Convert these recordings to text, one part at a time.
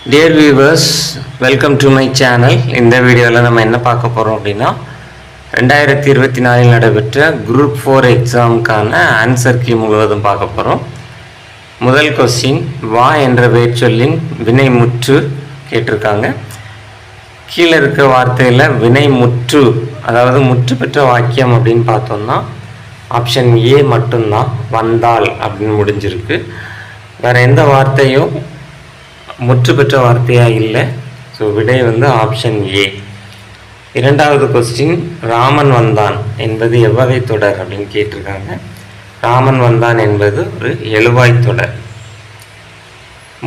Dear viewers, welcome to my channel. இந்த வீடியோவில் நம்ம என்ன பார்க்க போகிறோம் அப்படின்னா 2024 நடைபெற்ற குரூப் 4 எக்ஸாமுக்கான ஆன்சர் கீ முழுவதும் பார்க்க போகிறோம். முதல் கொஸ்டின், வா என்ற வேர்ச்சொல்லின் வினைமுற்று கேட்டிருக்காங்க. கீழே இருக்க வார்த்தையில் வினைமுற்று, அதாவது முற்று பெற்ற வாக்கியம் அப்படின்னு பார்த்தோம்னா ஆப்ஷன் ஏ மட்டும்தான், வந்தால் அப்படின்னு முடிஞ்சிருக்கு. வேறு எந்த வார்த்தையும் முற்று பெற்ற வார்த்தையாக இல்லை. ஸோ விடை ஆப்ஷன் ஏ. இரண்டாவது கொஸ்டின், ராமன் வந்தான் என்பது எவ்வகை தொடர் அப்படின்னு கேட்டிருக்காங்க. ராமன் வந்தான் என்பது ஒரு எழுவாய் தொடர்.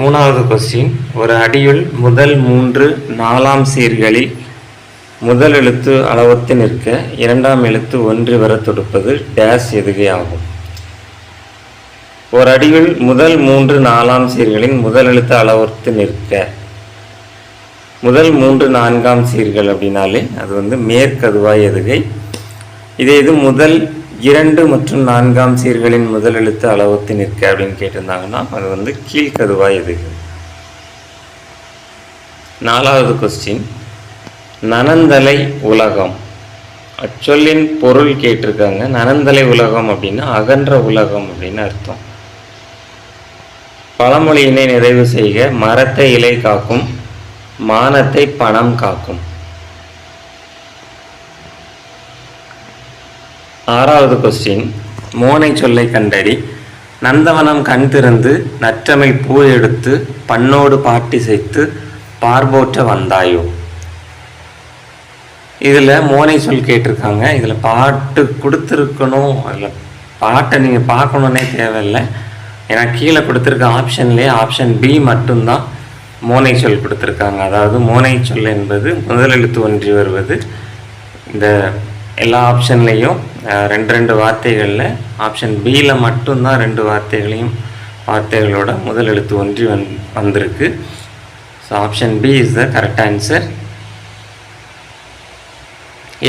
மூணாவது கொஸ்டின், ஒரு அடியுள் முதல் 3 4ஆம் சீர்களில் முதல் எழுத்து அளவத்து நிற்க இரண்டாம் எழுத்து ஒன்றி வர தொடுப்பது டேஸ் எதுகை ஆகும். ஒரு அடியில் முதல் 3 4ஆம் சீர்களின் முதல் எழுத்து அளவத்து நிற்க, முதல் 3 4ஆம் சீர்கள் அப்படின்னாலே அது மேற்கதுவாய் எதுகை. இதே இது முதல் 2 மற்றும் 4ஆம் சீர்களின் முதல் எழுத்து அளவத்து நிற்க அப்படின்னு கேட்டிருந்தாங்கன்னா அது கீழ்கதுவாய் எதுகை. நாலாவது கொஸ்டின், நனந்தலை உலகம் அச்சொல்லின் பொருள் கேட்டிருக்காங்க. நனந்தலை உலகம் அப்படின்னா அகன்ற உலகம் அப்படின்னு அர்த்தம். பழமொழியினை நிறைவு செய்க. மரத்தை இலை காக்கும், மானத்தை பணம் காக்கும். ஆறாவது கொஸ்டின், மோனை சொல்லை கண்டறி. நந்தவனம் கண் திறந்து நற்றமிழ் பூ எடுத்து பண்ணோடு பாட்டி செய்து பார்போற்ற வந்தாயோ. இதில் மோனை சொல் கேட்டிருக்காங்க. இதில் பாட்டு கொடுத்துருக்கணும். அதில் பாட்டை நீங்கள் பார்க்கணுன்னே தேவையில்லை. ஏன்னா கீழே கொடுத்துருக்க ஆப்ஷன்லேயே ஆப்ஷன் பி மட்டும்தான் மோனை சொல் கொடுத்துருக்காங்க. அதாவது மோனை சொல் என்பது முதல் எழுத்து ஒன்றி வருவது. இந்த எல்லா ஆப்ஷன்லேயும் 2 வார்த்தைகளில் ஆப்ஷன் பியில் மட்டும்தான் 2 வார்த்தைகளோட முதல் எழுத்து ஒன்றி வந்திருக்கு. So option B is the correct answer.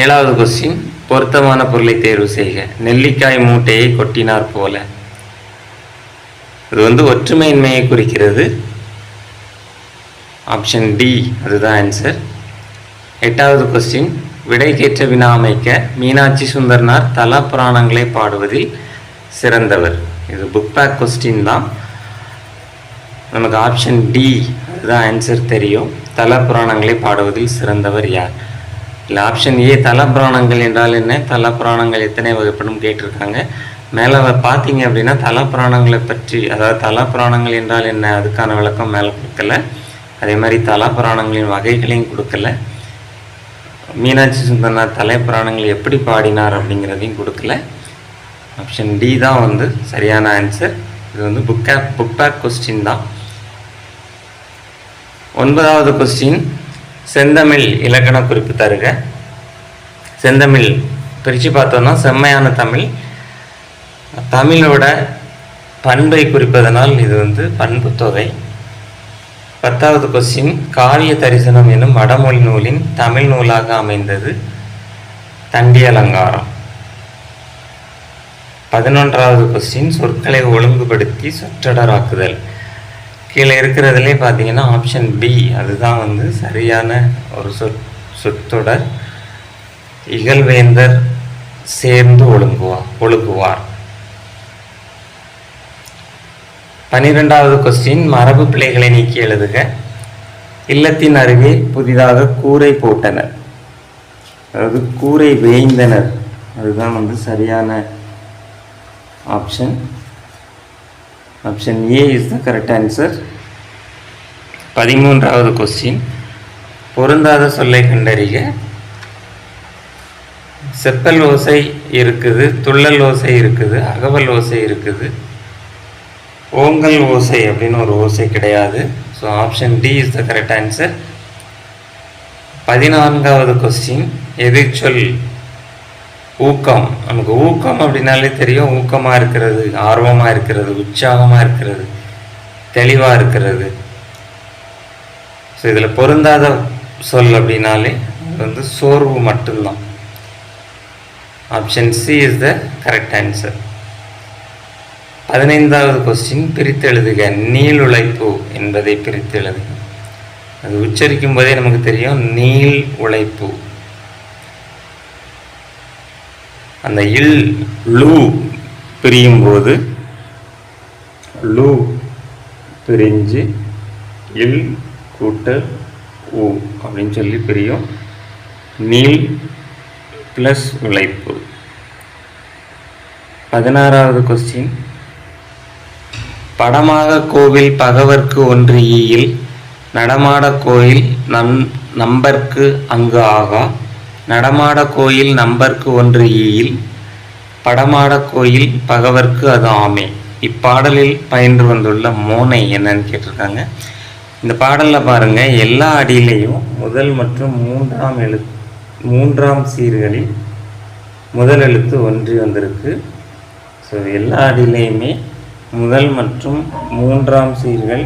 ஏழாவது கொஸ்டின், பொருத்தமான பொருளை தேர்வு செய்க. நெல்லிக்காய் மூட்டையை கொட்டினார் போல. இது ஒற்றுமையின்மையை குறிக்கிறது. ஆப்ஷன் டி அதுதான் ஆன்சர். எட்டாவது கொஸ்டின், விடைக்கேற்ற வினா அமைக்க மீனாட்சி சுந்தரனார் தல புராணங்களை பாடுவதில் சிறந்தவர். இது புக் பேக் கொஸ்டின் தான். நமக்கு ஆப்ஷன் டி அதுதான் ஆன்சர் தெரியும். தல புராணங்களை பாடுவதில் சிறந்தவர் யார்? இல்லை ஆப்ஷன் ஏ தல புராணங்கள் என்றால் என்ன, தல புராணங்கள் எத்தனை வகைப்படும் கேட்டிருக்காங்க. மேலே பார்த்தீங்க அப்படின்னா தல புராணங்களை பற்றி, அதாவது தல புராணங்கள் என்றால் என்ன அதுக்கான விளக்கம் மேலே கொடுக்கல. அதே மாதிரி தல புராணங்களின் வகைகளையும் கொடுக்கல. மீனாட்சி சுந்தரனார் தலை புராணங்கள் எப்படி பாடினார் அப்படிங்கிறதையும் கொடுக்கல. ஆப்ஷன் டி தான் சரியான ஆன்சர். இது புக் பேக் கொஸ்டின் தான். 9வது கொஸ்டின், செந்தமிழ் இலக்கண குறிப்பு தருக. செந்தமிழ் பிரித்து பார்த்தோம்னா செம்மையான தமிழ், தமிழோட பண்பை குறிப்பதனால் இது பண்பு தொகை. 10வது கொஸ்டின், காவிய தரிசனம் எனும் வடமொழி நூலின் தமிழ் நூலாக அமைந்தது தண்டி அலங்காரம். 11வது கொஸ்டின், சொற்களை ஒழுங்குபடுத்தி சொற்றொடராக்குதல். கீழே இருக்கிறதுலே பார்த்தீங்கன்னா ஆப்ஷன் பி அதுதான் சரியான ஒரு சொற்றொடர். இகழ்வேந்தர் சேர்ந்து ஒழுகுவார். 12வது கொஸ்டின், மரபு பிழைகளை நீக்கி எழுதுக. இல்லத்தின் அருகே புதிதாக கூரை போட்டனர், அதாவது கூரை வேய்ந்தனர். அதுதான் சரியான option. Option A is the correct answer. 13வது கொஸ்டின், பொருந்தாத சொல்லை கண்டறிக. செப்பல் ஓசை இருக்குது, துள்ளல் ஓசை இருக்குது, அகவல் ஓசை இருக்குது, ஓங்கல் ஓசை அப்படின்னு ஒரு ஓசை கிடையாது. So option D is the correct answer. 14வது கொஸ்டின், எதிர்ச்சொல் ஊக்கம். நமக்கு ஊக்கம் அப்படின்னாலே தெரியும், ஊக்கமாக இருக்கிறது, ஆர்வமாக இருக்கிறது, உற்சாகமாக இருக்கிறது, தெளிவாக இருக்கிறது. ஸோ இதில் பொருந்தாத சொல் அப்படின்னாலே சோர்வு மட்டும்தான். Option C is the correct answer. 15வது கொஸ்டின், பிரித்தெழுதுக. நீளுழைப்பு என்பதை பிரித்தெழுதுக. அது உச்சரிக்கும் போதே நமக்கு தெரியும், நீள் உழைப்பு. அந்த இல் லூ பிரியும் போது லூ பிரிஞ்சு இல் கூட்டல் ஊ அப்படின்னு சொல்லி பிரியும். நீள் ப்ளஸ் உழைப்பு. 16வது கொஸ்டின். படமாக கோவில் பகவர்க்கு ஒன்று ஈயில் நடமாட கோயில் நம்பர்க்கு அங்கு ஆகா. நடமாட கோயில் நம்பர்க்கு ஒன்று ஈயில் படமாட கோயில் பகவர்க்கு அது ஆமே. இப்பாடலில் பயின்று வந்துள்ள மோனை என்னன்னு கேட்டிருக்காங்க. இந்த பாடலில் பாருங்கள், எல்லா அடியிலையும் முதல் மற்றும் மூன்றாம் சீர்களில் முதல் எழுத்து ஒன்றி வந்திருக்கு. ஸோ எல்லா அடியிலையுமே முதல் மற்றும் மூன்றாம் சீர்கள்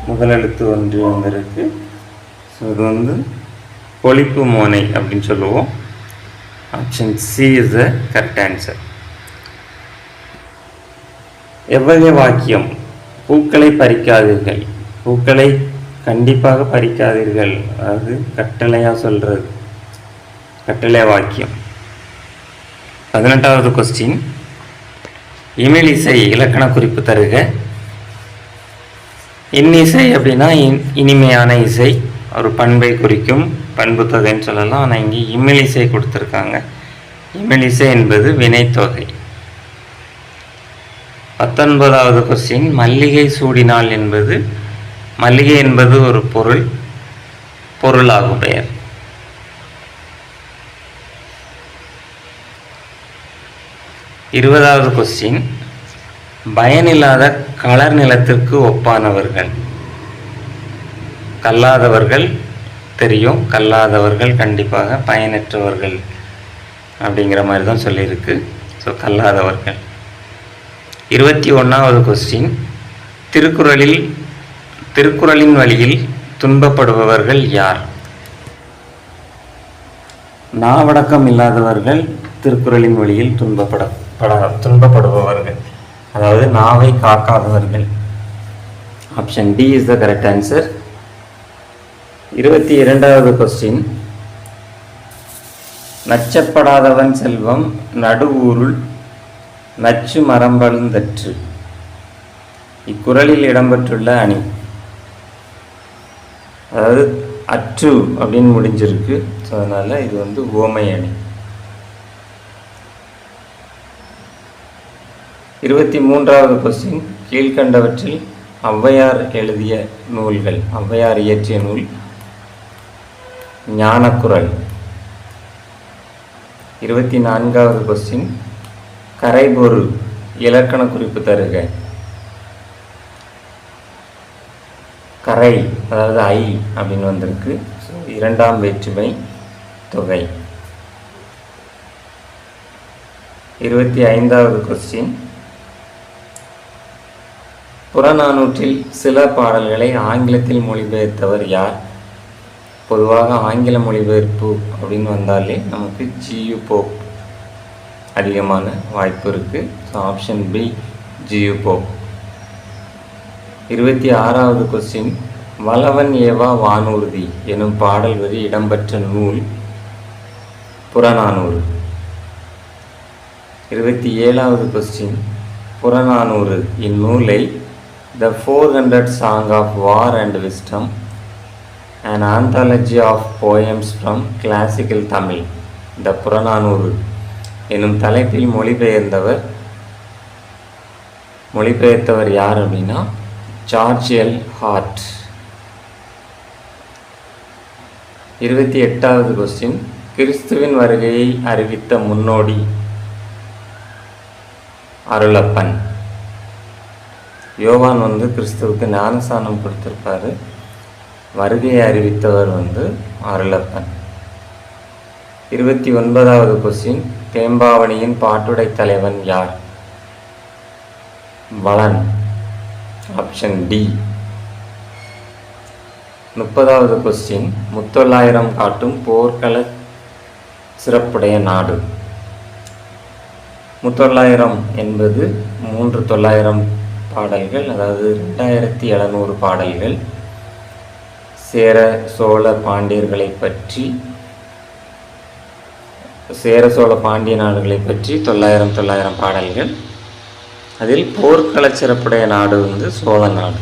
முதல் எழுத்து ஒன்றி வந்திருக்கு. ஸோ இது வந்து பொழிப்பு மோனை அப்படின்னு சொல்லுவோம். Option C is the correct answer. எவ்வகை வாக்கியம்? பூக்களை பறிக்காதீர்கள். பூக்களை கண்டிப்பாக பறிக்காதீர்கள், அது கட்டளையாக சொல்கிறது, கட்டளை வாக்கியம். 18வது கொஸ்டின். இமிழிசை இலக்கண குறிப்பு தருக. இன்னிசை அப்படின்னா இனிமையான இசை, ஒரு பண்பை குறிக்கும், பண்பு தொகைன்னு சொல்லலாம். ஆனால் இங்கே இமிழிசை கொடுத்துருக்காங்க. இமிழிசை என்பது வினைத்தொகை. 19வது கொஸ்டின். மல்லிகை சூடினாள் என்பது, மல்லிகை என்பது ஒரு பொருளாகும் பெயர். 20வது கொஸ்டின். பயனில்லாத களர் நிலத்திற்கு ஒப்பானவர்கள். கல்லாதவர்கள் தெரியும், கல்லாதவர்கள் கண்டிப்பாக பயனற்றவர்கள் அப்படிங்கிற மாதிரி தான் சொல்லியிருக்கு. ஸோ கல்லாதவர்கள். 21வது கொஸ்டின். திருக்குறளின் வழியில் துன்பப்படுபவர்கள் யார்? நாவடக்கம் இல்லாதவர்கள் திருக்குறளின் வழியில் துன்பப்படுபவர்கள், அதாவது நாவை காக்காதவர்கள். Option D is the correct answer. 22வது கொஸ்டின். நச்சப்படாதவன் செல்வம் நடுவூருள் நச்சு மரம்பழுந்தற்று. இக்குறளில் இடம்பெற்றுள்ள அணி, அதாவது அற்று அப்படின்னு முடிஞ்சிருக்கு. ஸோ அதனால் இது வந்து உவமை அணி. 23வது கொஸ்டின். கீழ்கண்டவற்றில் ஔவையார் எழுதிய நூல்கள், ஔவையார் இயற்றிய நூல். ஞானக்குறள். 24வது கொஸ்டின். கரைபொரு இலக்கண குறிப்பு தருக. கரை அதாவது ஐ அப்படின்னு வந்திருக்கு. ஸோ 2ஆம் வேற்றுமை தொகை. 25வது கொஸ்டின். புறநானூற்றில் சில பாடல்களை ஆங்கிலத்தில் மொழிபெயர்த்தவர் யார்? பொதுவாக ஆங்கில மொழிபெயர்ப்பு அப்படின்னு வந்தாலே நமக்கு ஜியு போப் அதிகமான வாய்ப்பு இருக்குது. So option B G U Pope. 26வது கொஸ்டின். வளவன் ஏவா வானூர்தி எனும் பாடல் வரி இடம்பெற்ற நூல் புறநானூறு. 27வது கொஸ்டின். புறநானூறு இந்நூலை The 400 Song of War and Wisdom, an anthology of poems from classical Tamil, the Purananuru எனும் தலைப்பில் மொழிபெயர்த்தவர் யார் அப்படின்னா ஜார்ஜ் எல் ஹார்ட். 28வது கொஸ்டின். கிறிஸ்துவின் வருகையை அறிவித்த முன்னோடி அருளப்பன். யோவான் வந்து கிறிஸ்துவுக்கு ஞானஸ்நானம் கொடுத்திருப்பாரு. வருகையை அறிவித்தவர் வந்து அருளப்பன். 29வது கொஸ்டின். தேம்பாவணியின் பாட்டுடை தலைவன் யார்? வளன். Option D. 30வது கொஸ்டின். முத்தொள்ளாயிரம் காட்டும் போர்க்கள சிறப்புடைய நாடு. முத்தொள்ளாயிரம் என்பது 3900 பாடல்கள், அதாவது 2700 பாடல்கள். சேர சோழ பாண்டியர்களை பற்றி, சேர சோழ பாண்டிய நாடுகளை பற்றி 900 பாடல்கள். அதில் போர்க்கள சிறப்புடைய நாடு வந்து சோழ நாடு.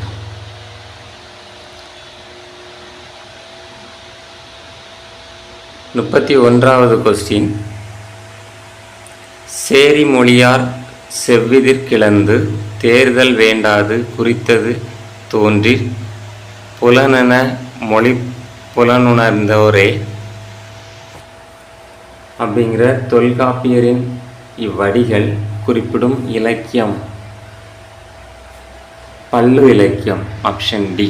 முப்பத்தி 1வது கொஸ்டின். சேரி மொழியார் செவ்விதிர் கிளந்து தேர்தல் வேண்டாது குறித்தது தோன்றி புலனென மொழி புலனுணர்ந்தோரே அப்படிங்கிற தொல்காப்பியரின் இவ்வடிகள் குறிப்பிடும் இலக்கியம் பல்லு இலக்கியம். Option D.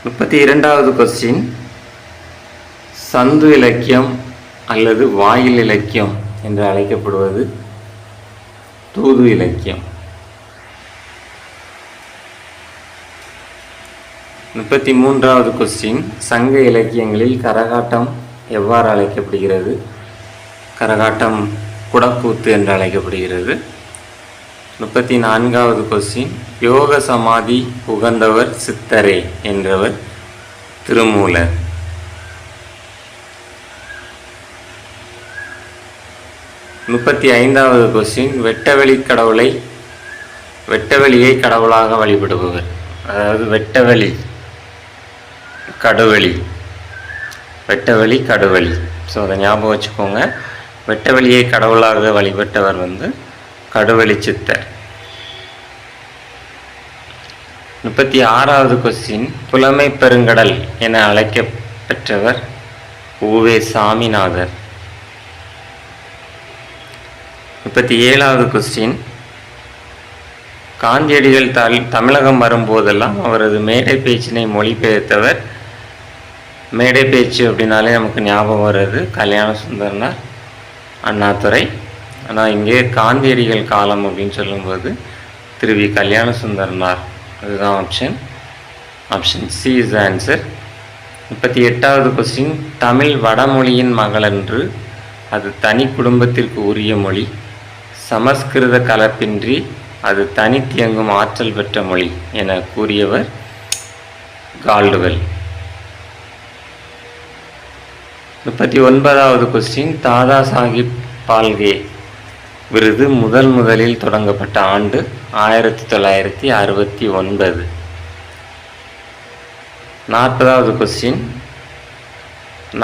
32வது கொஸ்டின். சந்து இலக்கியம் அல்லது வாயில் இலக்கியம் என்று அழைக்கப்படுவது தூது இலக்கியம். 33வது கொஸ்டின். சங்க இலக்கியங்களில் கரகாட்டம் எவ்வாறு அழைக்கப்படுகிறது? கரகாட்டம் குடக்கூத்து என்று அழைக்கப்படுகிறது. 34வது கொஸ்டின். யோக சமாதி உகந்தவர் சித்தரே என்றவர் திருமூலர். 35வது கொஸ்டின். வெட்டவெளியை கடவுளாக வழிபடுபவர், அதாவது வெட்டவெளி கடுவெளி. ஸோ அதை ஞாபகம் வச்சுக்கோங்க. வெட்டவெளியை கடவுளாக வழிபட்டவர் வந்து கடுவெளி சித்தர். 36வது கொஸ்டின். புலமை பெருங்கடல் என அழைக்கப்பெற்றவர் உவே சாமிநாதர். 37வது கொஸ்டின். காந்தியடிகள் தமிழகம் வரும்போதெல்லாம் அவரது மேடை பேச்சினை மொழிபெயர்த்தவர். மேடை பேச்சு அப்படின்னாலே நமக்கு ஞாபகம் வர்றது கல்யாண சுந்தரனார், அண்ணாதுரை. ஆனால் இங்கே காந்தியடிகள் காலம் அப்படின்னு சொல்லும்போது திருவி கல்யாண சுந்தரனார். அதுதான் option C is the answer. 38வது கொஸ்டின். தமிழ் வடமொழியின் மகளன்று, அது தனி குடும்பத்திற்கு உரிய மொழி, சமஸ்கிருத கலப்பின்றி அது தனித்தியங்கும் ஆற்றல் பெற்ற மொழி என கூறியவர் கால்டுவெல். 39வது கொஸ்டின். தாதா சாஹிப் பால்கே விருது முதலில் தொடங்கப்பட்ட ஆண்டு 1969. 40வது கொஸ்டின்.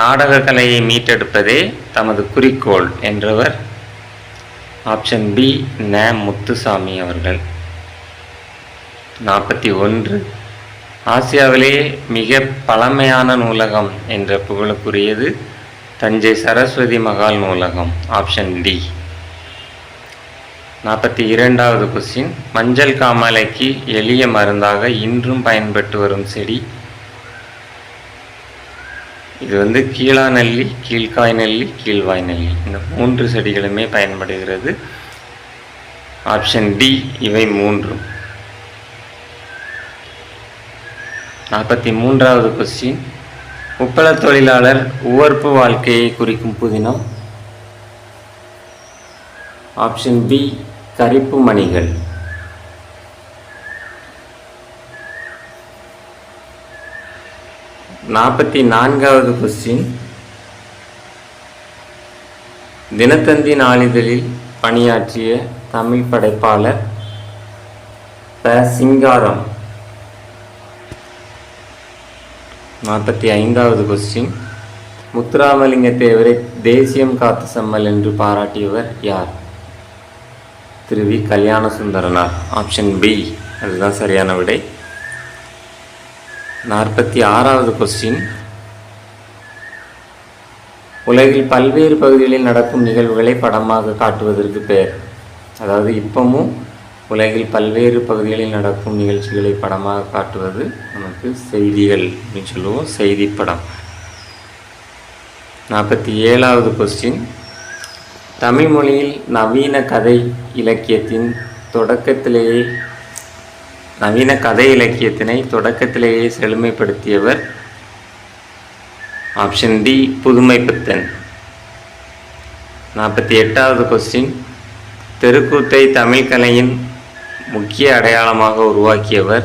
நாடக கலையை மீட்டெடுப்பதே தமது குறிக்கோள் என்றவர் ஆப்ஷன் பி ந. முத்துசாமி அவர்கள். 41. ஆசியாவிலே மிக பழமையான நூலகம் என்ற புகழுக்குரியது தஞ்சை சரஸ்வதி மகால் நூலகம். Option D. 42வது கொஸ்டின். மஞ்சள் காமாலைக்கு எளிய மருந்தாக இன்றும் பயன்பட்டு வரும் செடி, இது வந்து கீழா நெல்லி, கீழ்காய் நெல்லி, கீழ்வாய் நெல்லி. இந்த 3 செடிகளுமே பயன்படுகிறது. ஆப்ஷன் டி இவை 3. 43வது கொஸ்டின். உப்பள தொழிலாளர் உவர்ப்பு வாழ்க்கையை குறிக்கும் புதினம். ஆப்ஷன் பி கரிப்பு மணிகள். 44வது கொஸ்டின். தினத்தந்தி நாளிதழில் பணியாற்றிய தமிழ் படைப்பாளர் ப. சிங்காரம். 45வது கொஸ்டின். முத்துராமலிங்க தேவரை தேசியம் காத்த செம்மல் என்று பாராட்டியவர் யார்? திருவி கல்யாண சுந்தரனார். ஆப்ஷன் பி அதுதான் சரியான விடை. 46வது கொஸ்டின். உலகில் பல்வேறு பகுதிகளில் நடக்கும் நிகழ்வுகளை படமாக காட்டுவதற்கு பெயர், அதாவது இப்பவும் உலகில் பல்வேறு பகுதிகளில் நடக்கும் நிகழ்ச்சிகளை படமாக காட்டுவது நமக்கு செய்திகள் அப்படின்னு சொல்லுவோம், செய்தி படம். 47வது கொஸ்டின். தமிழ் மொழியில் நவீன கதை இலக்கியத்தினை தொடக்கத்திலேயே செழுமைப்படுத்தியவர் ஆப்ஷன் டி புதுமைப்பித்தன். 48வது கொஸ்டின். தெருக்கூத்தை தமிழ் கலையின் முக்கிய அடையாளமாக உருவாக்கியவர்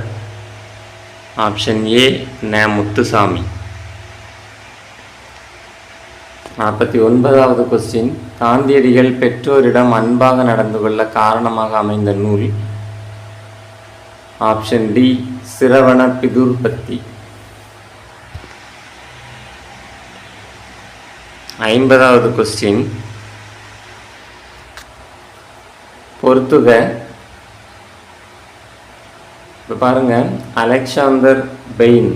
ஆப்ஷன் ஏ ந முத்துசாமி. 49வது கொஸ்டின், காந்தியடிகள் பெற்றோரிடம் அன்பாக நடந்து கொள்ள காரணமாக அமைந்த நூல். ஆப்ஷன் டி சிரவண பிதுர்பத்தி. 50வது கொஸ்டின், பொறுத்துக. இப்போ பாருங்க, அலெக்சாந்தர் பெயின்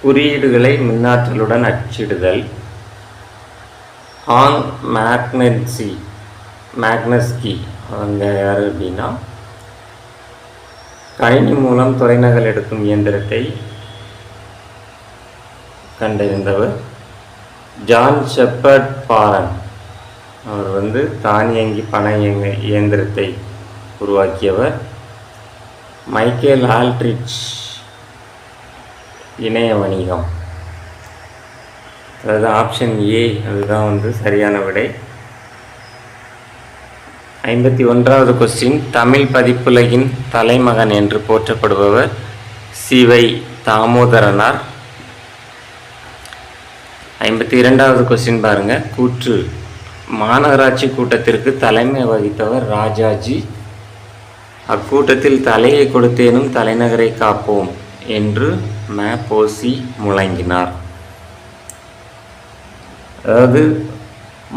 குறியீடுகளை மின்னாற்றலுடன் அச்சிடுதல். ஹான் மேக்னஸ்கி அவங்க யார் அப்படின்னா கணினி மூலம் தொலைநகல் எடுக்கும் இயந்திரத்தை கண்டறிந்தவர். ஜான் ஷெப்பர்ட் பாரன் அவர் தானியங்கி பண இயந்திரத்தை உருவாக்கியவர். மைக்கேல் ஆல்ட்ரிச் இணைய வணிகம். அதாவது ஆப்ஷன் ஏ அதுதான் சரியான விடை. 51வது கொஸ்டின், தமிழ் பதிப்புலகின் தலைமகன் என்று போற்றப்படுபவர் சி.வை. தாமோதரனார். 52வது கொஸ்டின் பாருங்க, கூற்று. மாநகராட்சி கூட்டத்திற்கு தலைமை வகித்தவர் ராஜாஜி. அக்கூட்டத்தில் தலையை கொடுத்தேனும் தலைநகரை காப்போம் என்று ம.பொ.சி. முழங்கினார். அதாவது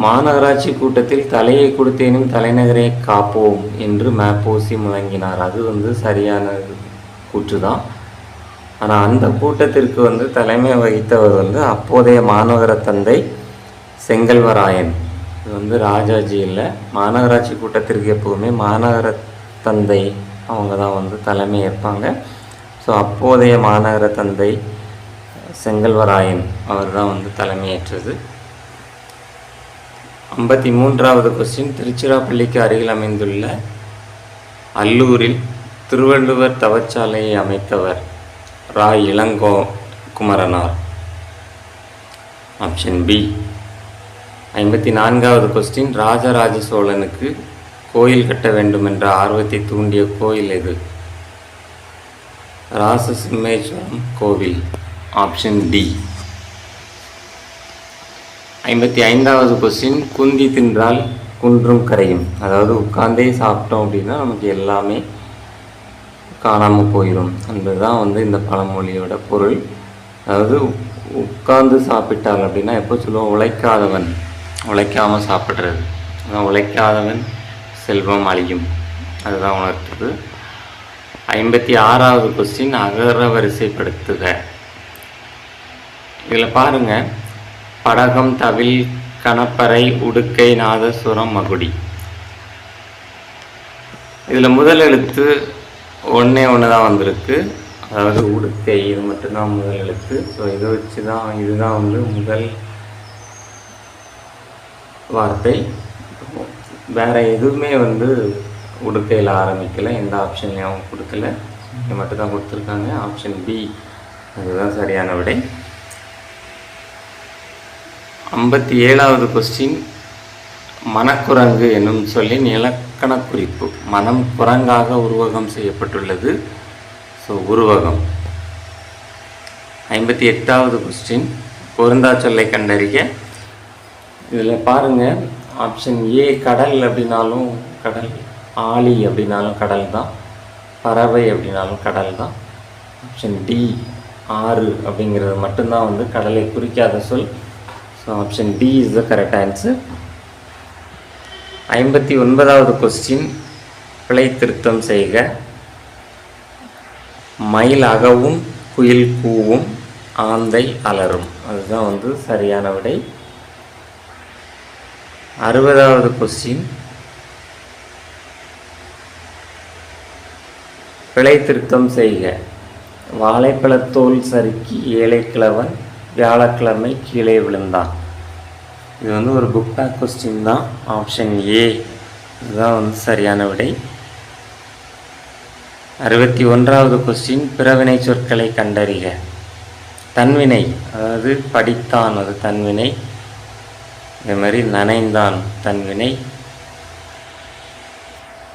மாநகராட்சி கூட்டத்தில் தலையை கொடுத்தேனும் தலைநகரை காப்போம் என்று ம.பொ.சி. முழங்கினார். அது சரியான கூற்று தான். ஆனால் அந்த கூட்டத்திற்கு தலைமை வகித்தவர் அப்போதைய மாநகர தந்தை செங்கல்வராயன். இது ராஜாஜி இல்லை. மாநகராட்சி கூட்டத்திற்கு எப்போவுமே மாநகர தந்தை அவங்க தான் தலைமை ஏற்பாங்க. ஸோ அப்போதைய மாநகர தந்தை செங்கல்வராயன் அவர் தான் தலைமையேற்றது. 53வது கொஸ்டின், திருச்சிராப்பள்ளிக்கு அருகில் அமைந்துள்ள அல்லூரில் திருவள்ளுவர் தவச்சாலையை அமைத்தவர் ரா. இளங்கோ குமரனார். Option B. 54வது கொஸ்டின், ராஜராஜ சோழனுக்கு கோயில் கட்ட வேண்டும் என்ற ஆர்வத்தை தூண்டிய கோயில் எது? ராசசிம்மேஸ்வரம் கோவில். Option D. 55வது கொஸ்டின், குந்தி தின்றால் குன்றும் கரையும். அதாவது உட்கார்ந்தே சாப்பிட்டோம் அப்படின்னா நமக்கு எல்லாமே காணாமல் போயிடும். அதுதான் இந்த பழமொழியோட பொருள். அதாவது உட்கார்ந்து சாப்பிட்டால் அப்படின்னா எப்போ சொல்லுவோம், உழைக்காமல் சாப்பிட்றது. உழைக்காதவன் செல்வம் அழியும், அதுதான் உணர்த்துது. 56வது கொஸ்டின், அகர வரிசைப்படுத்துக. இதில் பாருங்கள், படகம், தவில், கணப்பறை, உடுக்கை, நாதசுரம், மகுடி. இதில் முதல் எழுத்து ஒன்றே தான் வந்திருக்கு. அதாவது உடுக்கை, இது மட்டும்தான் முதல் எழுத்து. ஸோ இதை வச்சு தான் இதுதான் முதல் வார்த்தை. வேறு எதுவுமே உடுக்கையில் ஆரம்பிக்கலை, எந்த ஆப்ஷன்லையும் அவங்க கொடுக்கல, இது மட்டும் தான் கொடுத்துருக்காங்க. ஆப்ஷன் பி அதுதான் சரியான விடை. 57வது கொஸ்டின், மனக்குரங்கு என்னும் சொல்லின் இலக்கண குறிப்பு. மனம் குரங்காக உருவகம் செய்யப்பட்டுள்ளது. ஸோ உருவகம். 58வது கொஸ்டின், பொருந்தா சொல்லை கண்டறிக. இதில் பாருங்கள், ஆப்ஷன் ஏ கடல் அப்படின்னாலும் கடல், ஆழி அப்படின்னாலும் கடல் தான், பறவை அப்படின்னாலும் கடல் தான். ஆப்ஷன் டி ஆறு அப்படிங்கிறது மட்டும்தான் கடலை குறிக்காத சொல். So option D is the correct answer. 59வது கொஸ்டின், பிழை திருத்தம் செய்க. மயில் அகவும் குயில் கூவும் ஆந்தை அலரும். அதுதான் சரியான விடை. 60வது கொஸ்டின், பிழை திருத்தம் செய்க. வாழைப்பழத்தோல் சறுக்கி ஏழைக்கிழவன் வியாழக்கிழமை கீழே விழுந்தான். இது ஒரு புக் பேக் கொஸ்டின் தான். ஆப்ஷன் ஏ இதுதான் சரியான விடை. 61வது கொஸ்டின், பிறவினை சொற்களை கண்டறிக. தன்வினை, அதாவது படித்தான், அது தன்வினை. இதே மாதிரி நனைந்தான் தன்வினை,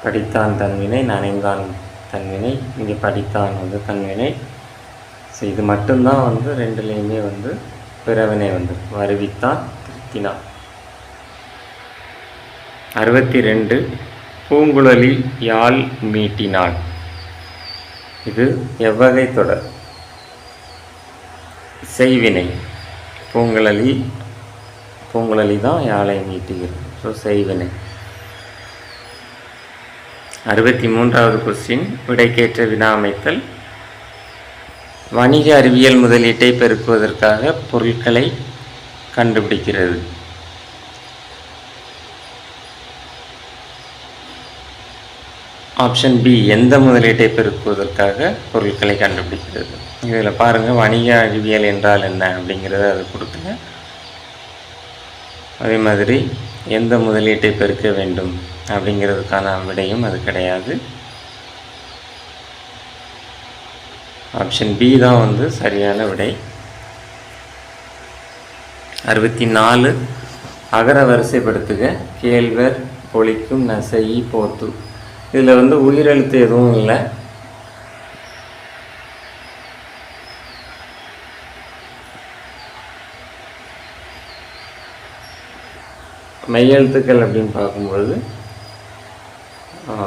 படித்தான் தன்வினை, நனைந்தான் தன்வினை, இங்கே படித்தான் வந்து தன்வினை. ஸோ இது மட்டும்தான் வந்து ரெண்டுலேயுமே வந்து பிறவினை வந்து வருவித்தான் திருத்தினான். 62 பூங்குழலி யாழ் மீட்டினாள். இது எவ்வகை தொடர்? செய்வினை. பூங்குழலி தான் யாழை மீட்டுகிறது. ஸோ செய்வினை. 63வது கொஸ்டின் விடைக்கேற்ற வினா அமைத்தல். வணிக அறிவியல் முதலீட்டை பெருக்குவதற்காக பொருட்களை கண்டுபிடிக்கிறது. ஆப்ஷன் பி எந்த முதலீட்டை பெருக்குவதற்காக பொருட்களை கண்டுபிடிக்கிறது. இதில் பாருங்கள், வணிக அறிவியல் என்றால் என்ன அப்படிங்கிறத அது கொடுக்குங்க. அதே மாதிரி எந்த முதலீட்டை பெருக்க வேண்டும் அப்படிங்கிறதுக்கான விடையும் அது கிடையாது. ஆப்ஷன் பி தான் வந்து சரியான விடை. 64 அகர வரிசைப்படுத்துக. கேழ்வர், பொழிக்கும், நசையி, போத்து. இதில் வந்து உயிரெழுத்து எதுவும் இல்லை. மெய்யெழுத்துக்கள் அப்படின்னு பார்க்கும்போது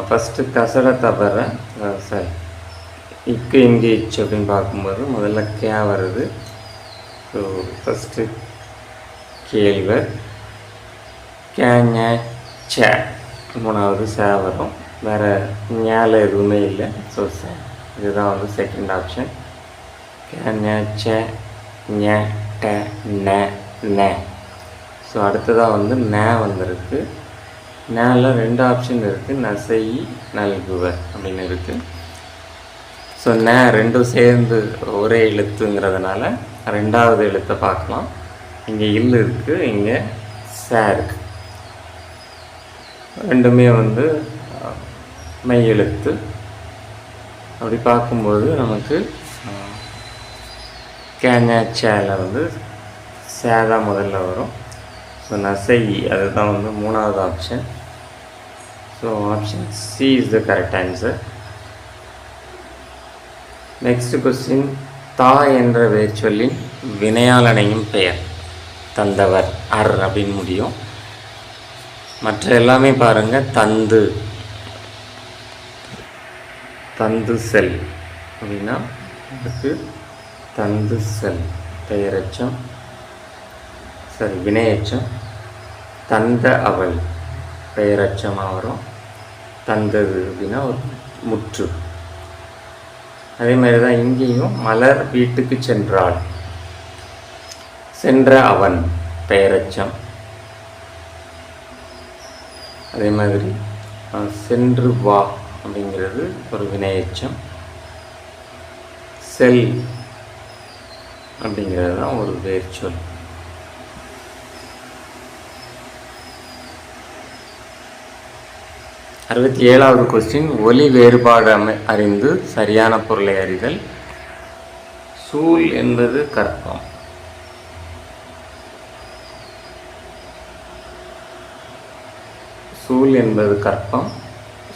ஃபஸ்ட்டு கசட தவற சரி இக்கு இங்கே இச்சு அப்படின்னு பார்க்கும்போது முதல்ல கே வருது. ஸோ ஃபஸ்ட்டு கேழ்வர், கேஞ சே, மூணாவது சே வரும். வேறு ஞால எதுவுமே இல்லை. ஸோ சே இதுதான் வந்து செகண்ட் ஆப்ஷன். கேஞ சே ஞ ட ந ந. ஸோ அடுத்ததாக வந்து ந வந்திருக்கு. நேல 2 ஆப்ஷன் இருக்குது, நசையி, நல்குவர் அப்படின்னு இருக்குது. ஸோ ந ரெண்டும் சேர்ந்து ஒரே எழுத்துங்கிறதுனால 2வது எழுத்தை பார்க்கலாம். இங்கே இல் இருக்குது, இங்கே சே இருக்குது. ரெண்டுமே வந்து மெய் எழுத்து. அப்படி பார்க்கும்போது நமக்கு கேஞாச்சேல வந்து சேதா முதல்ல வரும். ஸோ நசையி அதுதான் வந்து 3வது option. So option C is the correct answer. Next question. தா என்ற வேர்ச்சொல்லின் வினையாளனையும் பெயர் தந்தவர் அர் அப்படின்னு முடியும். மற்ற எல்லாமே பாருங்கள் தந்து, தந்து செல் அப்படின்னா அதுக்கு தந்து செல் பெயரெச்சம், சரி வினையெச்சம். தந்த அவள் பெயரெச்சமாக வரும். தந்தது அப்படின்னா ஒரு முற்று. அதே மாதிரி தான் இங்கேயும் மலர் வீட்டுக்கு சென்றாள், சென்ற அவன் பெயரெச்சம். அதே மாதிரி சென்று வா அப்படிங்கிறது ஒரு வினையெச்சம். செல் அப்படிங்கிறது தான் ஒரு வேர்ச்சொல். அறுபத்தி 7வது கொஸ்டின். ஒலி வேறுபாடு அறிந்து சரியான பொருளை அறிதல். சூல் என்பது கற்பம். சூல் என்பது கற்பம்.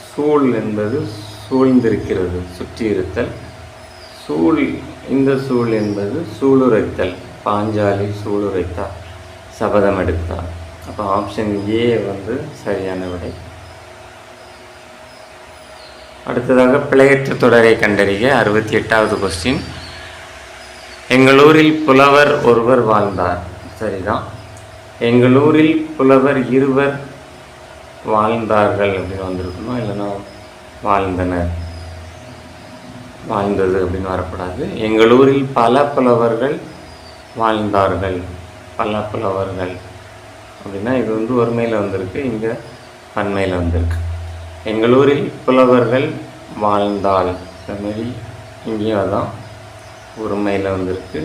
சூழ் என்பது சூழ்ந்திருக்கிறது, சுற்றி இருத்தல். சூழ், இந்த சூழ் என்பது சூளுரைத்தல். பாஞ்சாலி சூளுரைத்தார், சபதம் எடுத்தார். அப்போ ஆப்ஷன் ஏ வந்து சரியான விடை. அடுத்ததாக பிழையற்ற தொடரை கண்டறிய. 68வது கொஸ்டின். எங்களூரில் புலவர் ஒருவர் வாழ்ந்தார். சரிதான். எங்களூரில் புலவர் இருவர் வாழ்ந்தார்கள் அப்படின்னு வந்திருக்கணும். இல்லைன்னா வாழ்ந்தனர், வாழ்ந்தது அப்படின்னு வரக்கூடாது. எங்களூரில் பல புலவர்கள் வாழ்ந்தார்கள், பல புலவர்கள் அப்படின்னா இது வந்து ஒருமையில் வந்திருக்கு, இங்கே பன்மையில் வந்திருக்கு. எங்களூரில் புலவர்கள் வாழ்ந்தால், இந்த மாதிரி இங்கேயும் அதான் ஒருமையில் வந்திருக்கு,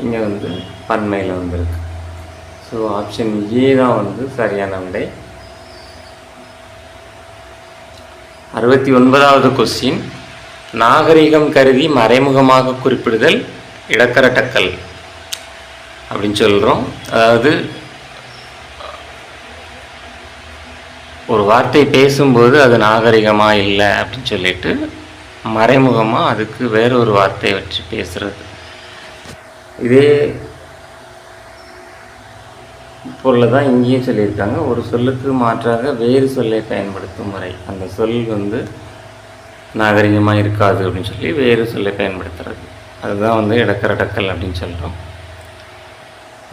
இங்கே வந்து பன்மையில் வந்திருக்கு. ஸோ ஆப்ஷன் ஏ தான் வந்து சரியான விடை. 69வது கொஸ்டின். நாகரிகம் கருதி மறைமுகமாக குறிப்பிடுதல் இடக்கரட்டக்கல். அப்படின்னு சொல்கிறோம். அதாவது ஒரு வார்த்தை பேசும்போது அது நாகரிகமாக இல்லை அப்படின்னு சொல்லிட்டு மறைமுகமாக அதுக்கு வேற ஒரு வார்த்தையை வச்சு பேசுகிறது. இதே பொருளை தான் இங்கேயும் சொல்லியிருக்காங்க. ஒரு சொல்லுக்கு மாற்றாக வேறு சொல்லை பயன்படுத்தும் முறை, அந்த சொல் நாகரிகமாக இருக்காது அப்படின்னு சொல்லி வேறு சொல்லை பயன்படுத்துறது, அதுதான் இடக்கரடக்கல் அப்படின்னு சொல்கிறோம்.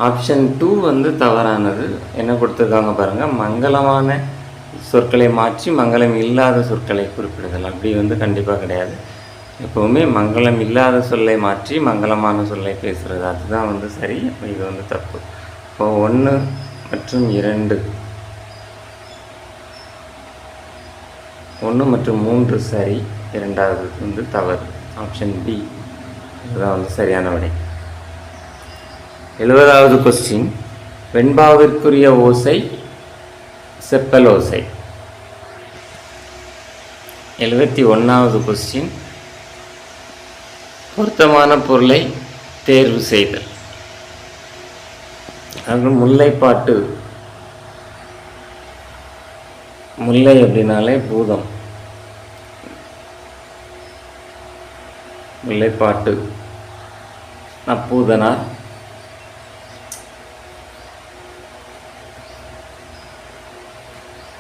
ஆப்ஷன் 2 தவறானது. என்ன கொடுத்துருக்காங்க பாருங்கள், மங்களமான சொற்களை மாற்றி மங்களம் இல்லாத சொற்களை குறிப்பிடுதல். அப்படி கண்டிப்பாக கிடையாது. எப்போவுமே மங்களம் இல்லாத சொல்லை மாற்றி மங்களமான சொல்லை பேசுகிறது, அதுதான் சரி. இது தப்பு. இப்போ 1 மற்றும் 2, 1 மற்றும் 3 சரி, 2வது தவறு. ஆப்ஷன் பி இதுதான் சரியான விடை. 70வது கொஸ்டின், வெண்பாவிற்குரிய ஓசை செப்பல் ஓசை. 71வது கொஸ்டின், பொருத்தமான பொருளை தேர்வு செய்தல். அது முல்லைப்பாட்டு. முல்லை அப்படின்னாலே பூதம், முல்லைப்பாட்டு அப்பூதனார்.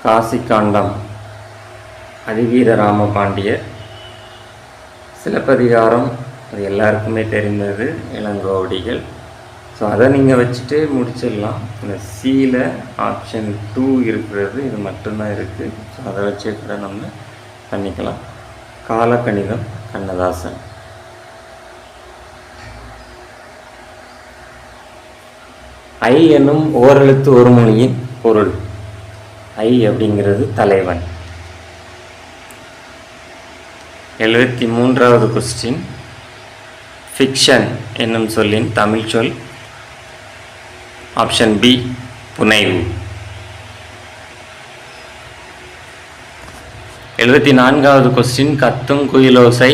காசிக்காண்டம் அதிவீர ராமபாண்டியர். சிலப்பதிகாரம் அது எல்லாருக்குமே தெரிந்தது, இளங்கோவடிகள். ஸோ அதை நீங்கள் வச்சுட்டு முடிச்சிடலாம். இந்த சியில் ஆப்ஷன் 2 இருக்கிறது, இது மட்டும்தான் இருக்குது. ஸோ அதை வச்சு கூட நம்ம பண்ணிக்கலாம். காலக்கணிதம் கண்ணதாசன். ஐ என்னும் ஓரெழுத்து ஒரு மொழியின் பொருள். ஐ அப்படிங்கிறது தலைவன். 73வது கொஸ்டின், ஃபிக்ஷன் என்னும் சொல்லின் தமிழ் சொல். ஆப்ஷன் பி புனைவு. 74வது கொஸ்டின், கத்தும் குயிலோசை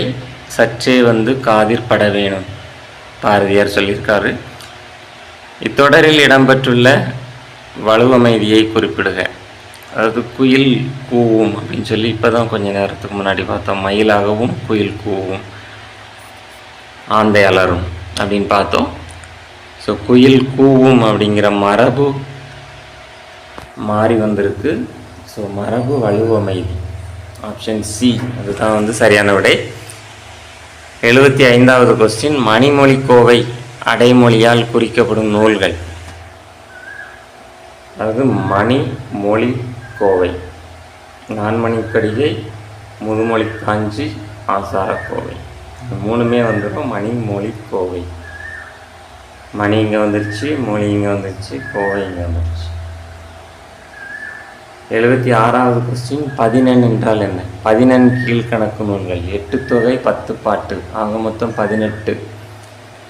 சற்றே காதிர் பட வேணும். பாரதியார் சொல்லியிருக்காரு. இத்தொடரில் இடம்பெற்றுள்ள வலுவமைதியை குறிப்பிடுக. அதாவது குயில் கூவும் அப்படின்னு சொல்லி இப்போ தான் கொஞ்சம் நேரத்துக்கு முன்னாடி பார்த்தோம். மயிலாகவும் குயில் கூவும், ஆந்தை அலரும் அப்படின்னு பார்த்தோம். ஸோ குயில் கூவும் அப்படிங்கிற மரபு மாறி வந்திருக்கு. ஸோ மரபு வலுவமைதி. ஆப்ஷன் சி அதுதான் சரியான விடை. 75வது கொஸ்டின், மணிமொழி கோவை அடைமொழியால் குறிக்கப்படும் நூல்கள். அதாவது மணிமொழி கோவை, நான்மணிக்கடிகை, முதுமொழி காஞ்சி, ஆசாரக்கோவை, மூணுமே வந்துடும் மணிமொழி கோவை. மணி இங்கே வந்துருச்சு, மொழி இங்கே வந்துருச்சு, கோவை இங்கே வந்துருச்சு. 76வது கொஸ்டின், 11 என்றால் என்ன? 11 கீழ்கணக்கு நூல்கள். 8 தொகை 10 பாட்டு ஆக மொத்தம் 18.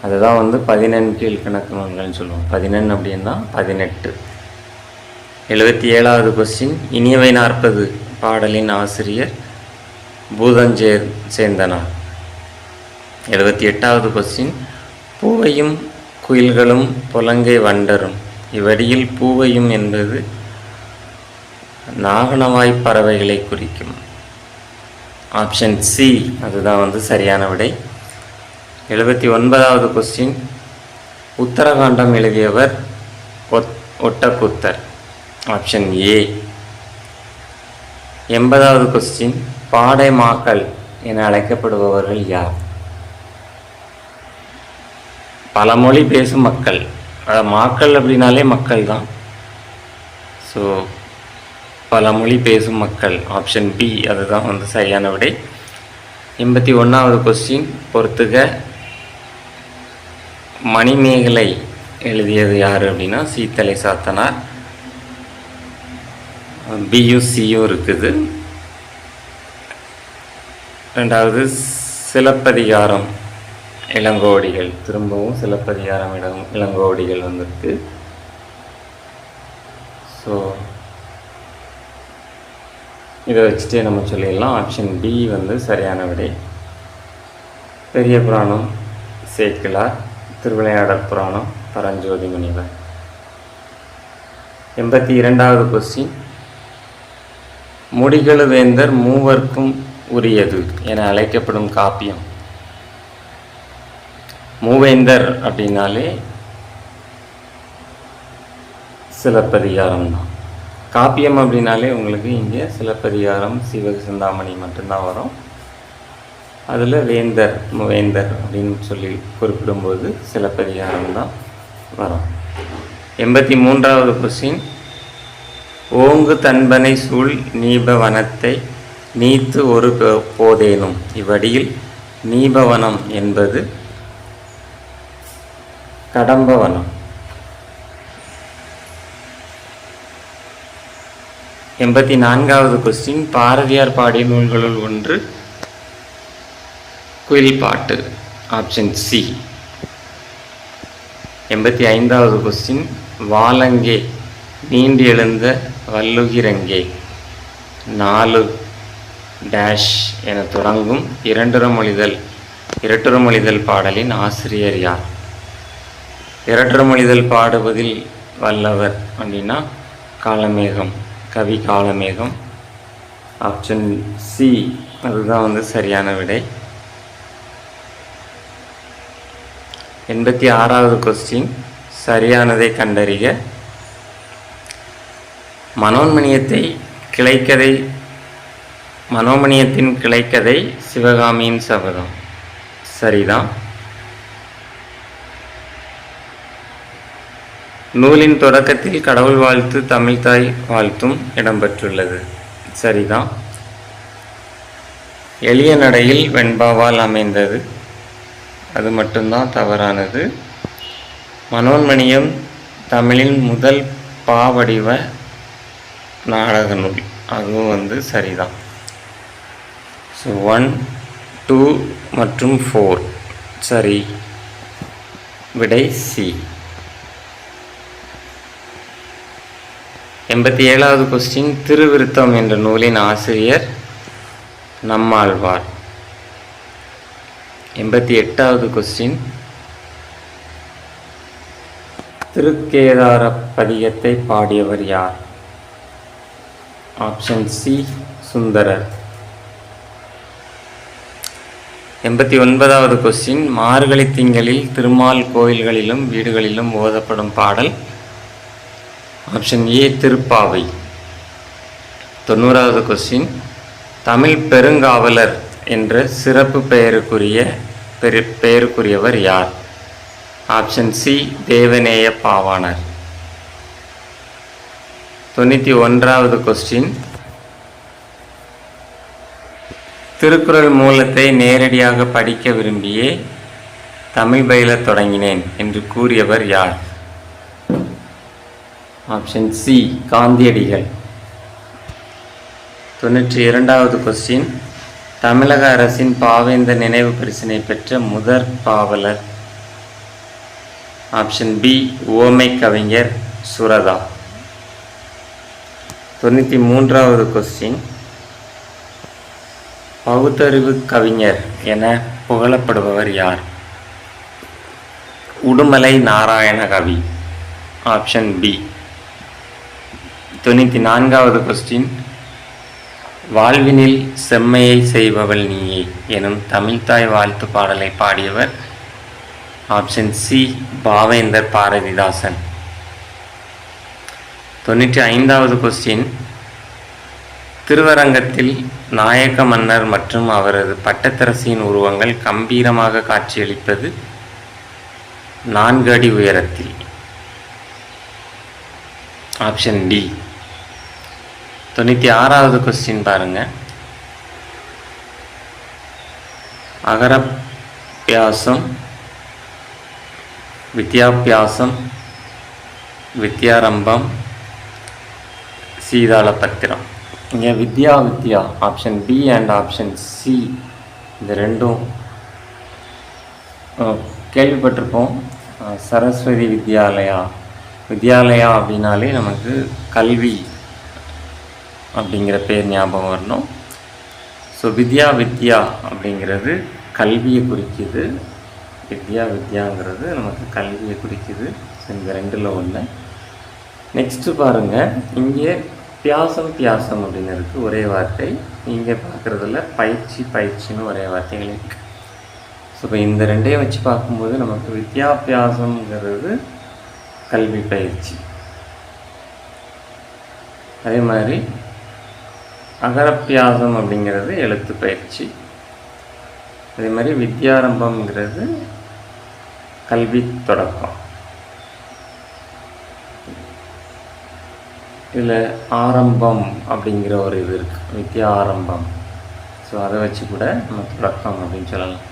அதுதான் 11 கீழ்கணக்கு நூல்கள்னு சொல்லுவோம். 11 அப்படின்னா 18. 77வது கொஸ்டின், இனியவை 40 பாடலின் ஆசிரியர் பூதஞ்சேர் சேந்தனார். 78வது கொஸ்டின், பூவையும் குயில்களும் புலங்கை வண்டரும் இவ்வடியில் பூவையும் என்பது நாகனவாய் பறவைகளை குறிக்கும். ஆப்ஷன் சி அதுதான் சரியான விடை. 79வது கொஸ்டின், உத்தரகாண்டம் எழுதியவர் ஒட்டக்கூத்தர். Option A. 80வது கொஸ்டின், பாடை மாக்கள் என அழைக்கப்படுபவர்கள் யார்? பல மொழி பேசும் மக்கள். மாக்கள் அப்படின்னாலே மக்கள் தான். ஸோ பல மொழி பேசும் மக்கள். ஆப்ஷன் பி அதுதான் சரியான விடை. 81வது கொஸ்டின், பொறுத்துக மணிமேகலை எழுதியது யார் அப்படின்னா சீத்தலை சாத்தனார். பியூசியும் இருக்குது. 2வது சிலப்பதிகாரம் இளங்கோவடிகள். திரும்பவும் சிலப்பதிகாரம் இளங்கோவடிகள் வந்திருக்கு. ஸோ இதை வச்சுட்டே நம்ம சொல்லிடலாம். ஆப்ஷன் பி சரியான விடை. பெரிய புராணம் சேக்கிழார். திருவிளையாடற் புராணம் பரஞ்சோதி முனிவர். 82வது கொஸ்டின், முடிகளு வேந்தர் மூவர்க்கும் உரியது என அழைக்கப்படும் காப்பியம். மூவேந்தர் அப்படின்னாலே சிலப்பதிகாரம் தான். காப்பியம் அப்படின்னாலே உங்களுக்கு இங்கே சிலப்பதிகாரம், சிவசிந்தாமணி மட்டும்தான் வரும். அதில் வேந்தர், மூவேந்தர் அப்படின்னு சொல்லி குறிப்பிடும்போது சிலப்பதிகாரம் தான் வரும். 83வது கொஸ்டின், ஓங்கு தன்பனை சூழ் நீபவனத்தை நீத்து ஒரு போதேனும். இவ்வடியில் நீபவனம் என்பது கடம்பவனம். 84வது கொஸ்டின், பாரதியார் பாடிய நூல்களுள் ஒன்று குயில் பாட்டு. Option C. 85வது கொஸ்டின், வாலங்கே நீண்டு எழுந்த வல்லுகிரங்கே 4 டேஷ் என தொடங்கும் இரட்டுறமொழிதல் பாடலின் ஆசிரியர் யார்? இரட்டுறமொழிதல் பாடுவதில் வல்லவர் அப்படின்னா காலமேகம், கவி காலமேகம். ஆப்ஷன் சி அதுதான் சரியான விடை. 86வது கொஸ்டின், சரியானதை கண்டறிக. மனோன்மணியத்தின் கிளைக்கதை சிவகாமியின் சபதம். சரிதான். நூலின் தொடக்கத்தில் கடவுள் வாழ்த்து, தமிழ்தாய் வாழ்த்தும் இடம்பெற்றுள்ளது. சரிதான். எளிய நடையில் வெண்பாவால் அமைந்தது. அது மட்டும்தான் தவறானது. மனோன்மணியம் தமிழின் முதல் பாவடிவ நாடக நூல். அதுவும் சரிதான். ஸோ 1, 2 மற்றும் 4 சரி. விடை சி. 87வது கொஸ்டின், திருவிருத்தம் என்ற நூலின் ஆசிரியர் நம்மாழ்வார். 88வது கொஸ்டின், திருக்கேதார பதிகத்தை பாடியவர் யார்? Option C Sundarar. 89வது கொஸ்டின், மார்கழி திங்களில் திருமால் கோயில்களிலும் வீடுகளிலும் ஓதப்படும் பாடல். Option A Thiruppavai. 90வது கொஸ்டின், தமிழ் பெருங்காவலர் என்ற சிறப்பு பெயருக்குரியவர் யார்? Option C Devaneya Pavanar. 91வது கொஸ்டின், திருக்குறள் மூலத்தை நேரடியாக படிக்க விரும்பியே தமிழ் பயிலத் தொடங்கினேன் என்று கூறியவர் யார்? ஆப்ஷன் சி காந்தியடிகள். 92வது கொஸ்டின், தமிழக அரசின் பாவேந்தர் நினைவு பரிசினை பெற்ற முதற் பாவலர். ஆப்ஷன் பி உவமை கவிஞர் சுரதா. 93வது கொஸ்டின், பகுத்தறிவு கவிஞர் என புகழப்படுபவர் யார்? உடுமலை நாராயண கவி. Option B. 94வது கொஸ்டின், வாழ்வினில் செம்மையை செய்பவள் நீயே எனும் தமிழ்தாய் வாழ்த்து பாடலை பாடியவர். Option C Pavendhar Bharathidasan. 95வது கொஸ்டின், திருவரங்கத்தில் நாயக்க மன்னர் மற்றும் அவரது பட்டத்தரசியின் உருவங்கள் கம்பீரமாக காட்சியளிப்பது 4 அடி உயரத்தில். Option D. 96வது கொஸ்டின் பாருங்க, அகரப்பியாசம், வித்யாபியாசம், வித்யாரம்பம், சீதாளபத்திரம். இங்கே வித்யா option B and option C இந்த ரெண்டும் கேள்விப்பட்டிருப்போம். சரஸ்வதி வித்யாலயா அப்படின்னாலே நமக்கு கல்வி அப்படிங்கிற பேர் ஞாபகம் வரணும். ஸோ வித்யா அப்படிங்கிறது கல்வியை குறிக்குது. வித்யாங்கிறது நமக்கு கல்வியை குறிக்குது. இந்த ரெண்டில் ஒன்று. நெக்ஸ்ட்டு பாருங்கள், இங்கே பியாசம் அப்படின்னு இருக்குது, ஒரே வார்த்தை. இங்கே பார்க்குறதுல பயிற்சின்னு ஒரே வார்த்தைகள் இருக்குது. ஸோ இப்போ இந்த ரெண்டையும் வச்சு பார்க்கும்போது நமக்கு வித்யாபியாசம்ங்கிறது கல்வி பயிற்சி. அதே மாதிரி அகரப்பியாசம் அப்படிங்கிறது எழுத்து பயிற்சி. அதே மாதிரி வித்யாரம்பம்ங்கிறது கல்வி தொடக்கம். இதில் ஆரம்பம் அப்படிங்கிற ஒரு இது இருக்குது, வித்யா ஆரம்பம். ஸோ அதை வச்சு கூட நம்ம தொடக்கம் அப்படின்னு சொல்லலாம்.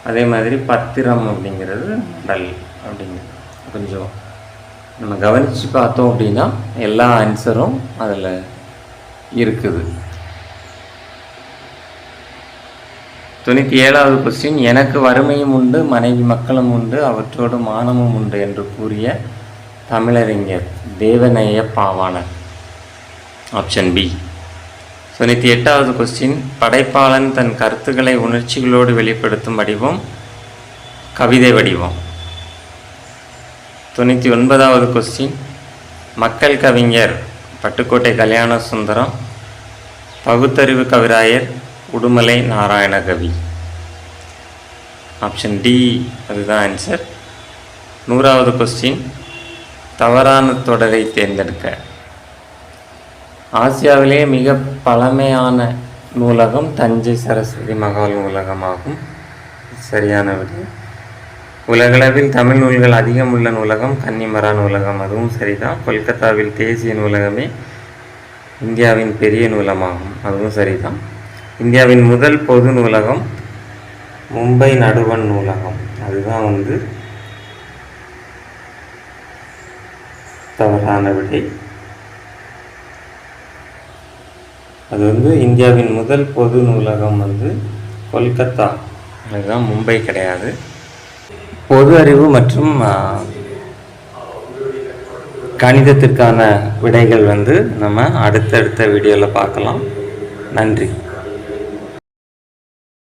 அதே மாதிரி பத்திரம் அப்படிங்கிறது மடல் அப்படிங்கிறது. கொஞ்சம் நம்ம கவனித்து பார்த்தோம் அப்படின்னா எல்லா ஆன்சரும் அதில் இருக்குது. 97வது கொஸ்டின், எனக்கு வறுமையும் உண்டு மனைவி மக்களும் உண்டு அவற்றோடு மானமும் உண்டு என்று கூறிய தமிழறிஞர் தேவநேய பாவாணர். Option B. 98வது கொஸ்டின், படைப்பாளன் தன் கருத்துக்களை உணர்ச்சிகளோடு வெளிப்படுத்தும் வடிவம் கவிதை வடிவம். 99வது கொஸ்டின், மக்கள் கவிஞர் பட்டுக்கோட்டை கல்யாண சுந்தரம், பகுத்தறிவு கவிராயர் உடுமலை நாராயணகவி. ஆப்ஷன் டி அதுதான் ஆன்சர். 100வது கொஸ்டின், தவறான தொடரை தேர்ந்தெடுக்க. ஆசியாவிலேயே மிக பழமையான நூலகம் தஞ்சை சரஸ்வதி மகால் நூலகமாகும். சரியான விடை. உலகளவில் தமிழ் நூல்கள் அதிகம் உள்ள நூலகம் கன்னிமரா நூலகம், அதுவும் சரிதான். கொல்கத்தாவில் தேசிய நூலகமே இந்தியாவின் பெரிய நூலகமாகும், அதுவும் சரிதான். இந்தியாவின் முதல் பொது நூலகம் மும்பை நடுவண் நூலகம், அதுதான் தவறான விடை. அது இந்தியாவின் முதல் பொது நூலகம் கொல்கத்தா, அதுதான், மும்பை கிடையாது. பொது அறிவு மற்றும் கணிதத்திற்கான விடைகள் நம்ம அடுத்தடுத்த வீடியோவில் பார்க்கலாம். நன்றி.